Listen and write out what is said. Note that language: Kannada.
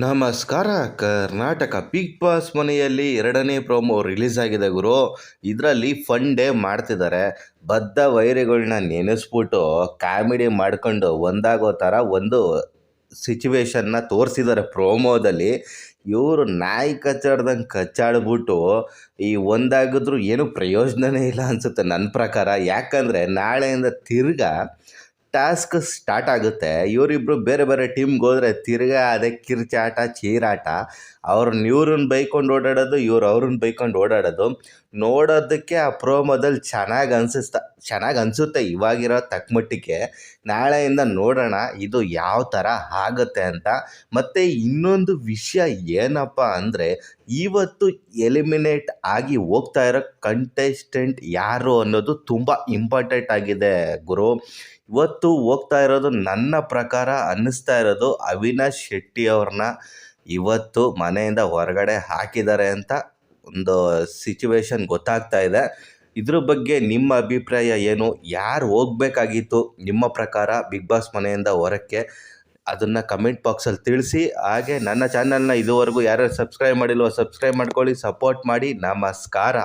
ನಮಸ್ಕಾರ. ಕರ್ನಾಟಕ ಬಿಗ್ ಬಾಸ್ ಮನೆಯಲ್ಲಿ 2ನೇ ಪ್ರೋಮೋ ರಿಲೀಸ್ ಆಗಿದೆ ಗುರು. ಇದರಲ್ಲಿ ಫನ್ ಡೇ ಮಾಡ್ತಿದ್ದಾರೆ. ಬದ್ಧ ವೈರಿಗಳನ್ನ ನೆನೆಸ್ಬಿಟ್ಟು ಕಾಮಿಡಿ ಮಾಡ್ಕೊಂಡು ಒಂದಾಗೋ ಥರ ಒಂದು ಸಿಚುವೇಶನ್ನ ತೋರಿಸಿದ್ದಾರೆ ಪ್ರೋಮೋದಲ್ಲಿ. ಇವರು ನಾಯಿ ಕಚ್ಚಾಡ್ದಂಗೆ ಕಚ್ಚಾಡ್ಬಿಟ್ಟು ಈ ಒಂದಾಗಿದ್ರು ಏನೂ ಪ್ರಯೋಜನನೇ ಇಲ್ಲ ಅನಿಸುತ್ತೆ ನನ್ನ ಪ್ರಕಾರ. ಯಾಕಂದರೆ ನಾಳೆಯಿಂದ ತಿರ್ಗಾ ಟಾಸ್ಕ್ ಸ್ಟಾರ್ಟ್ ಆಗುತ್ತೆ. ಇವರಿಬ್ಬರು ಬೇರೆ ಬೇರೆ ಟೀಮ್ಗೆ ಹೋದರೆ ತಿರ್ಗಾ ಅದೇ ಕಿರ್ಚಾಟ ಚೀರಾಟ. ಇವ್ರನ್ನ ಬೈಕೊಂಡು ಓಡಾಡೋದು, ಇವ್ರು ಅವ್ರನ್ನ ಬೈಕೊಂಡು ಓಡಾಡೋದು ನೋಡೋದಕ್ಕೆ ಆ ಪ್ರೋಮೋದಲ್ಲಿ ಚೆನ್ನಾಗಿ ಅನಿಸುತ್ತೆ ಇವಾಗಿರೋ ತಕ್ಕಮಟ್ಟಿಗೆ. ನಾಳೆಯಿಂದ ನೋಡೋಣ ಇದು ಯಾವ ಥರ ಆಗುತ್ತೆ ಅಂತ. ಮತ್ತು ಇನ್ನೊಂದು ವಿಷಯ ಏನಪ್ಪ ಅಂದರೆ, ಇವತ್ತು ಎಲಿಮಿನೇಟ್ ಆಗಿ ಹೋಗ್ತಾ ಇರೋ ಕಂಟೆಸ್ಟೆಂಟ್ ಯಾರು ಅನ್ನೋದು ತುಂಬ ಇಂಪಾರ್ಟೆಂಟ್ ಆಗಿದೆ ಗುರು. ಇವತ್ತು ಹೋಗ್ತಾ ಇರೋದು ನನ್ನ ಪ್ರಕಾರ ಅನ್ನಿಸ್ತಾ ಇರೋದು ಅವಿನಾಶ್ ಶೆಟ್ಟಿ ಅವ್ರನ್ನ ಇವತ್ತು ಮನೆಯಿಂದ ಹೊರಗಡೆ ಹಾಕಿದ್ದಾರೆ ಅಂತ ಒಂದು ಸಿಚುವೇಶನ್ ಗೊತ್ತಾಗ್ತಾ ಇದೆ. ಇದ್ರ ಬಗ್ಗೆ ನಿಮ್ಮ ಅಭಿಪ್ರಾಯ ಏನು? ಯಾರು ಹೋಗಬೇಕಾಗಿತ್ತು ನಿಮ್ಮ ಪ್ರಕಾರ ಬಿಗ್ ಬಾಸ್ ಮನೆಯಿಂದ ಹೊರಕ್ಕೆ? ಅದನ್ನು ಕಮೆಂಟ್ ಬಾಕ್ಸಲ್ಲಿ ತಿಳಿಸಿ. ಹಾಗೆ ನನ್ನ ಚಾನಲ್ನ ಇದುವರೆಗೂ ಯಾರ್ಯಾರು ಸಬ್ಸ್ಕ್ರೈಬ್ ಮಾಡಿಲ್ವೋ ಸಬ್ಸ್ಕ್ರೈಬ್ ಮಾಡ್ಕೊಳ್ಳಿ, ಸಪೋರ್ಟ್ ಮಾಡಿ. ನಮಸ್ಕಾರ.